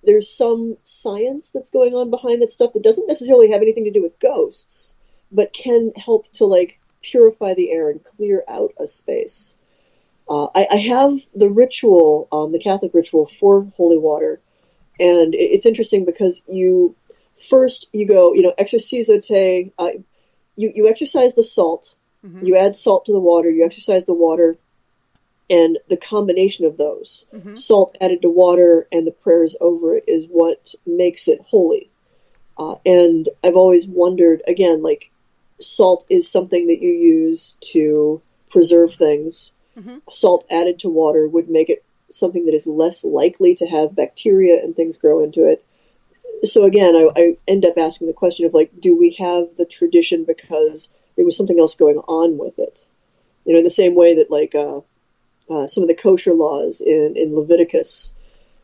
there's some science that's going on behind that stuff that doesn't necessarily have anything to do with ghosts, but can help to, like, purify the air and clear out a space. I have the ritual, the Catholic ritual for holy water, and it's interesting because you go, exorcizo te, you exercise the salt, you add salt to the water, you exercise the water, and the combination of those, salt added to water and the prayers over it, is what makes it holy. And I've always wondered, again, like, salt is something that you use to preserve things. Salt added to water would make it something that is less likely to have bacteria and things grow into it. So again, I end up asking the question of, like, do we have the tradition because there was something else going on with it? In the same way that, like, some of the kosher laws in Leviticus,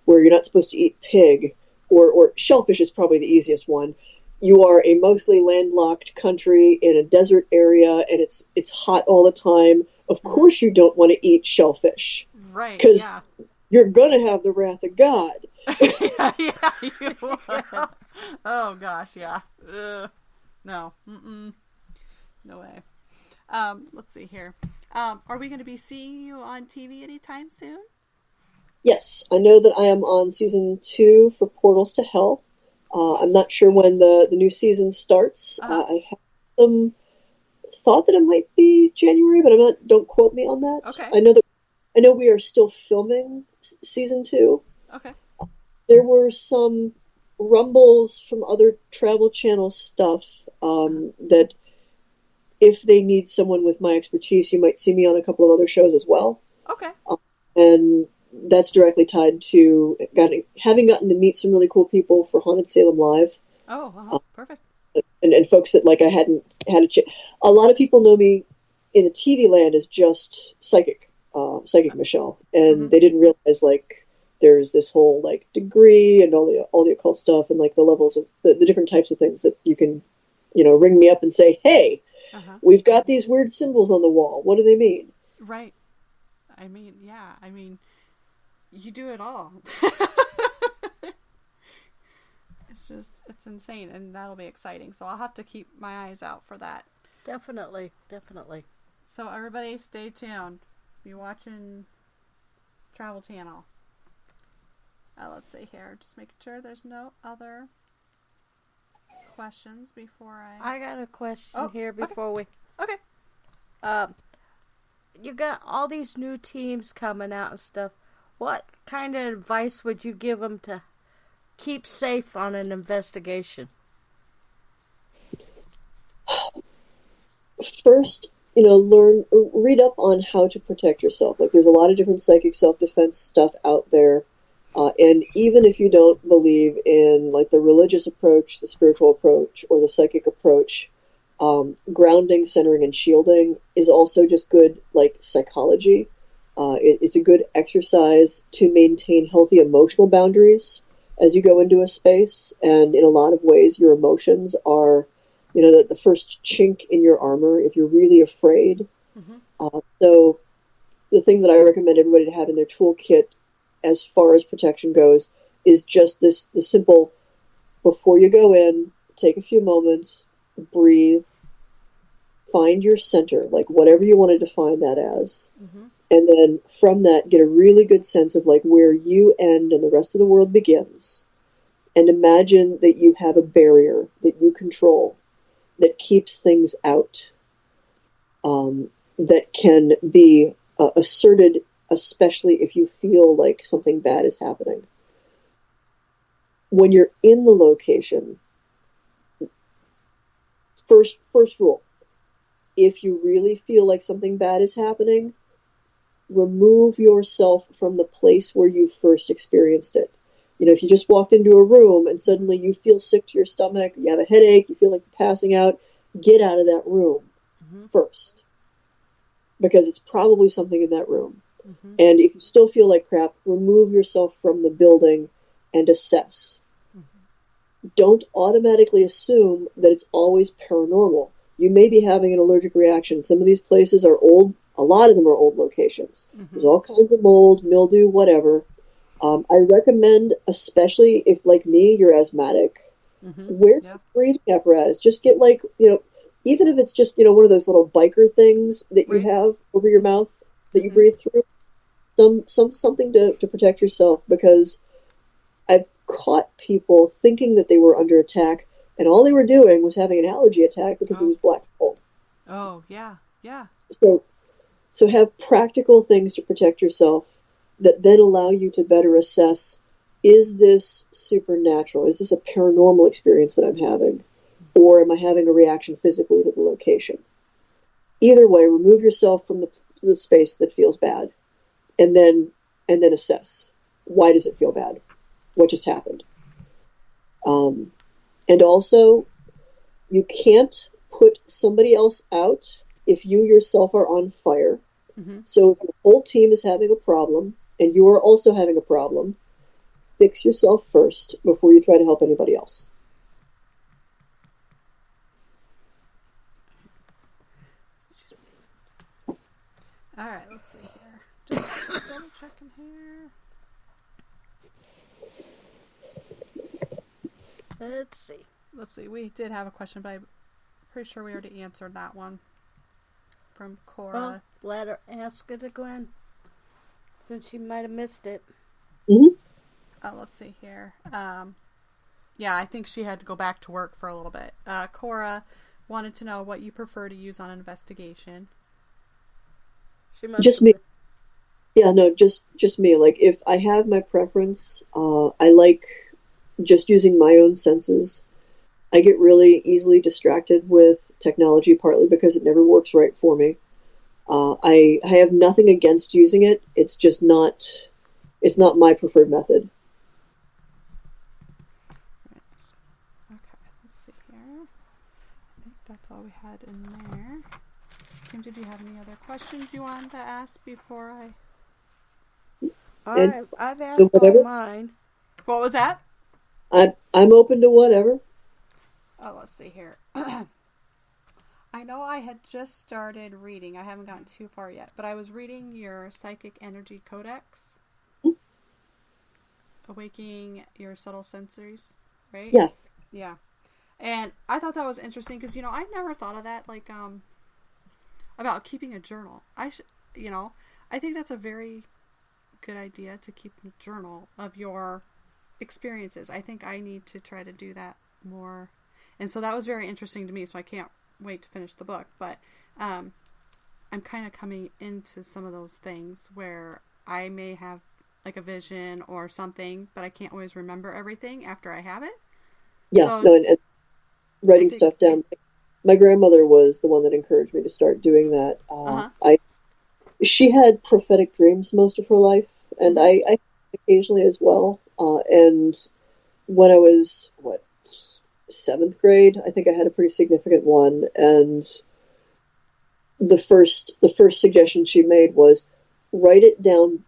where you're not supposed to eat pig, or shellfish is probably the easiest one. You are a mostly landlocked country in a desert area, and it's hot all the time. Of course you don't want to eat shellfish. Right, because you're going to have the wrath of God. yeah, you would. Oh, gosh, yeah. No. No way. Let's see here. Are we going to be seeing you on TV anytime soon? Yes, I know that I am on season 2 for Portals to Hell. I'm not sure when the new season starts. I have some thought that it might be January, but don't quote me on that. Okay. I know we are still filming season 2. Okay. There were some rumbles from other Travel Channel stuff that if they need someone with my expertise, you might see me on a couple of other shows as well. Okay. And that's directly tied to having gotten to meet some really cool people for Haunted Salem Live. Oh, perfect. And folks that, like, I hadn't had a lot of people know me in the TV land as just Psychic Michelle, and they didn't realize, like, there's this whole, like, degree and all the occult stuff and, like, the levels of the different types of things that you can, ring me up and say, hey, we've got these weird symbols on the wall. What do they mean? Right. I mean, yeah. I mean, you do it all. It's insane, and that'll be exciting. So I'll have to keep my eyes out for that. Definitely. So everybody stay tuned. Be watching Travel Channel. Let's see here. Just making sure there's no other questions before I got a question here before we... Okay. you got all these new teams coming out and stuff. What kind of advice would you give them to keep safe on an investigation? First, read up on how to protect yourself. Like, there's a lot of different psychic self-defense stuff out there. And even if you don't believe in, like, the religious approach, the spiritual approach, or the psychic approach, grounding, centering, and shielding is also just good, like, psychology. It's a good exercise to maintain healthy emotional boundaries as you go into a space. And in a lot of ways, your emotions are, the first chink in your armor if you're really afraid. So the thing that I recommend everybody to have in their toolkit as far as protection goes is just the simple, before you go in, take a few moments, breathe, find your center, like whatever you want to define that as. And then from that, get a really good sense of like where you end and the rest of the world begins. And imagine that you have a barrier that you control that keeps things out, that can be asserted, especially if you feel like something bad is happening. When you're in the location, first rule, if you really feel like something bad is happening, remove yourself from the place where you first experienced it. If you just walked into a room and suddenly you feel sick to your stomach, you have a headache, you feel like you're passing out, get out of that room first. Because it's probably something in that room. And if you still feel like crap, remove yourself from the building and assess. Don't automatically assume that it's always paranormal. You may be having an allergic reaction. Some of these places are old. A lot of them are old locations. There's all kinds of mold, mildew, whatever. I recommend, especially if, like me, you're asthmatic, wear some breathing apparatus. Just get even if it's just, one of those little biker things that you have over your mouth that you breathe through, something to protect yourself, because I've caught people thinking that they were under attack and all they were doing was having an allergy attack because it was black cold. Oh, yeah. So have practical things to protect yourself that then allow you to better assess, is this supernatural? Is this a paranormal experience that I'm having? Or am I having a reaction physically to the location? Either way, remove yourself from the space that feels bad, and then assess. Why does it feel bad? What just happened? And also, you can't put somebody else out if you yourself are on fire. So if your whole team is having a problem, and you are also having a problem, fix yourself first before you try to help anybody else. All right, let's see here. Just double checking here. Let's see. We did have a question, but I'm pretty sure we already answered that one from Cora. Well, let her ask it again, since she might have missed it. Let's see here. Yeah, I think she had to go back to work for a little bit. Cora wanted to know what you prefer to use on an investigation. Just me. Yeah, no, just me. Like, if I have my preference, I like just using my own senses. I get really easily distracted with technology, partly because it never works right for me. I have nothing against using it. It's just not my preferred method. Okay, let's see here. I think that's all we had in there. Kim, did you have any other questions you wanted to ask before I've asked all mine. What was that? I'm open to whatever. Oh, let's see here. I know I had just started reading. I haven't gotten too far yet, but I was reading your Psychic Energy Codex. Awakening Your Subtle Sensories, right? Yeah. Yeah. And I thought that was interesting because, I never thought of that, about keeping a journal. I think that's a very good idea to keep a journal of your experiences. I think I need to try to do that more. And so that was very interesting to me, so I can't wait to finish the book. But I I'm kind of coming into some of those things where I may have like a vision or something, but I can't always remember everything after I have it. Yeah, So, no, and writing stuff down. My grandmother was the one that encouraged me to start doing that. She had prophetic dreams most of her life, and I occasionally as well. And when I was, seventh grade, I think I had a pretty significant one. And the first suggestion she made was write it down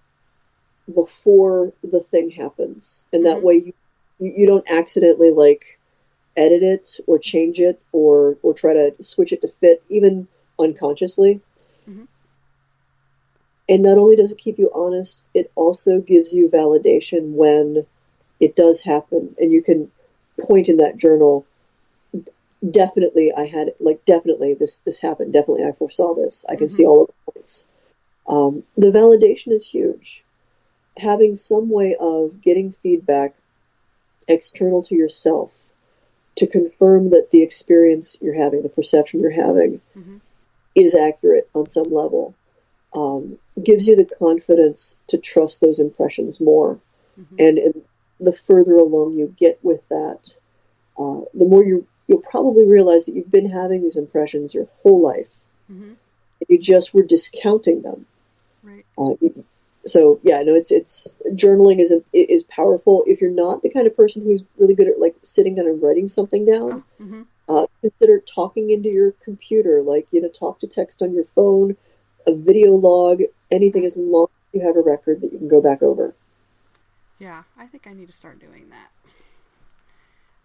before the thing happens, and that way you don't accidentally like edit it or change it or try to switch it to fit, even unconsciously. And not only does it keep you honest, it also gives you validation when it does happen, and you can point in that journal. Definitely, I had definitely this happened. Definitely, I foresaw this. I can see all of the points. The validation is huge. Having some way of getting feedback external to yourself to confirm that the experience you're having, the perception you're having, is accurate on some level. Gives you the confidence to trust those impressions more. And the further along you get with that, the more you'll probably realize that you've been having these impressions your whole life. You just were discounting them. Right. So yeah, no, it's journaling is powerful. If you're not the kind of person who's really good at like sitting down and writing something down, consider talking into your computer, talk to text on your phone, a video log, anything as long as you have a record that you can go back over. Yeah, I think I need to start doing that.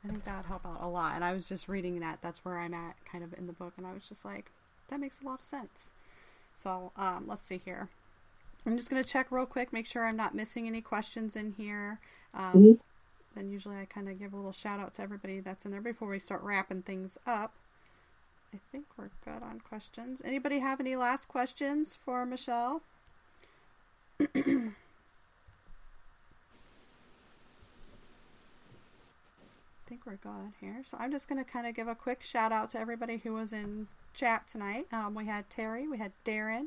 I think that would help out a lot. And I was just reading that. That's where I'm at kind of in the book. And I was just like, that makes a lot of sense. So let's see here. I'm just going to check real quick, make sure I'm not missing any questions in here. Then usually I kind of give a little shout out to everybody that's in there before we start wrapping things up. I think we're good on questions. Anybody have any last questions for Michelle? I think we're good here. So I'm just going to kind of give a quick shout out to everybody who was in chat tonight. We had Terry, we had Darren,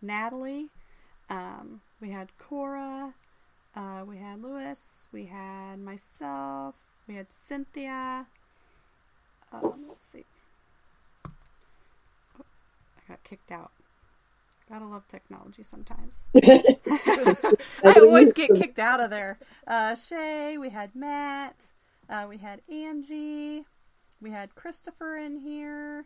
Natalie, we had Cora, we had Lewis, we had myself, we had Cynthia. Let's see. Oh, I got kicked out. Gotta love technology sometimes. I always get kicked out of there. Shay, we had Matt, we had Angie, we had Christopher in here.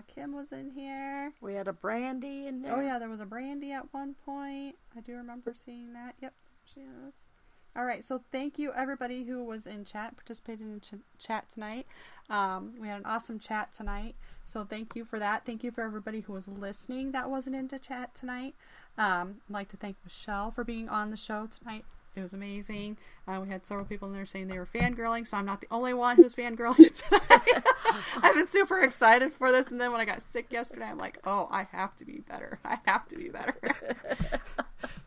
Kim was in here. We had a Brandy in there. Oh yeah, there was a Brandy at one point. I do remember seeing that. Yep, she is. All right, so thank you everybody who was in chat, participated in chat tonight. We had an awesome chat tonight, so thank you for that. Thank you for everybody who was listening that wasn't into chat tonight. I'd like to thank Michelle for being on the show tonight. It was amazing. We had several people in there saying they were fangirling, so I'm not the only one who's fangirling tonight. I've been super excited for this, and then when I got sick yesterday, I'm like, oh, I have to be better. I have to be better.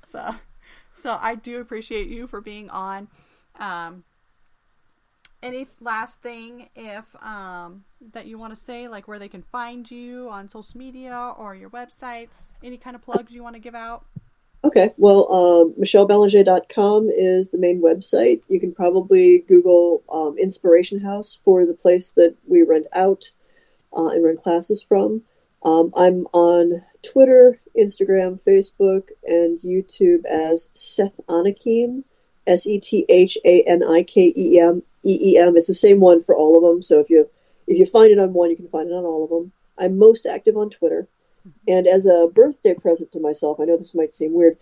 So I do appreciate you for being on. Any last thing if that you want to say, like where they can find you on social media or your websites? Any kind of plugs you want to give out? Okay, well, MichelleBelanger.com is the main website. You can probably Google Inspiration House for the place that we rent out and run classes from. I'm on Twitter, Instagram, Facebook, and YouTube as Seth Anakim, SETHANIKEEM. It's the same one for all of them, so if you find it on one, you can find it on all of them. I'm most active on Twitter. And as a birthday present to myself, I know this might seem weird,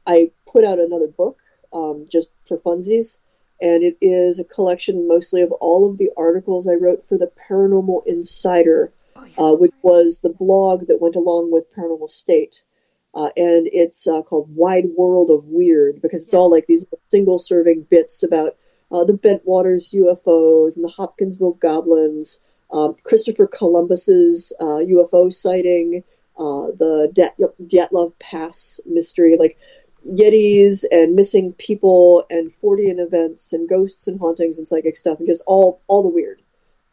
I put out another book just for funsies, and it is a collection mostly of all of the articles I wrote for the Paranormal Insider, which was the blog that went along with Paranormal State. And it's called Wide World of Weird, because it's all like these single-serving bits about the Bentwaters UFOs and the Hopkinsville Goblins, Christopher Columbus's UFO sighting, the Dyatlov Pass mystery, like Yetis and missing people and Fortean events and ghosts and hauntings and psychic stuff, and just all the weird.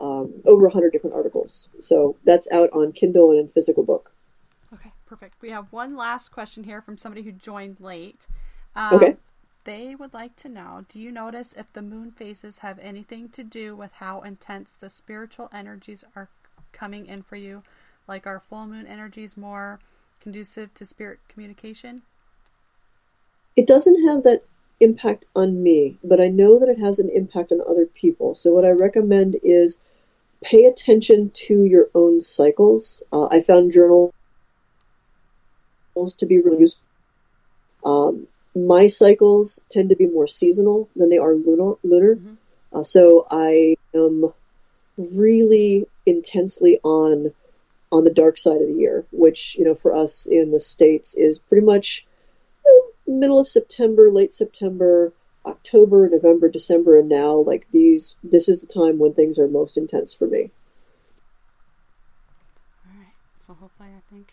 Over 100 different articles. So that's out on Kindle and in physical book. perfect. We have one last question here from somebody who joined late. Okay. They would like to know, do you notice if the moon phases have anything to do with how intense the spiritual energies are coming in for you? Like, are full moon energies more conducive to spirit communication? It doesn't have that impact on me, but I know that it has an impact on other people. So what I recommend is pay attention to your own cycles. I found journals to be really useful. My cycles tend to be more seasonal than they are lunar. Mm-hmm. So I am really intensely on the dark side of the year, which, for us in the States is pretty much middle of September, late September, October, November, December, and now, like, this is the time when things are most intense for me. All right. So hopefully, I think.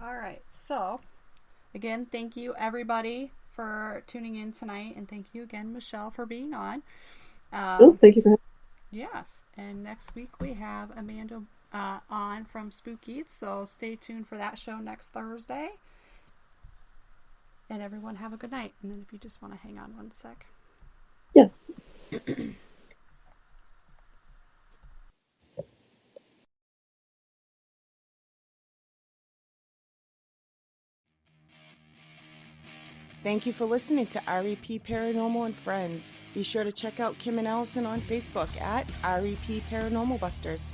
All right. So, again, thank you, everybody, for tuning in tonight. And thank you again, Michelle, for being on. Thank you for having me. Yes. And next week, we have Amanda on from Spook Eats. So stay tuned for that show next Thursday. And everyone have a good night. And then if you just want to hang on one sec. Yeah. Thank you for listening to REP Paranormal and Friends. Be sure to check out Kim and Allison on Facebook at REP Paranormal Busters.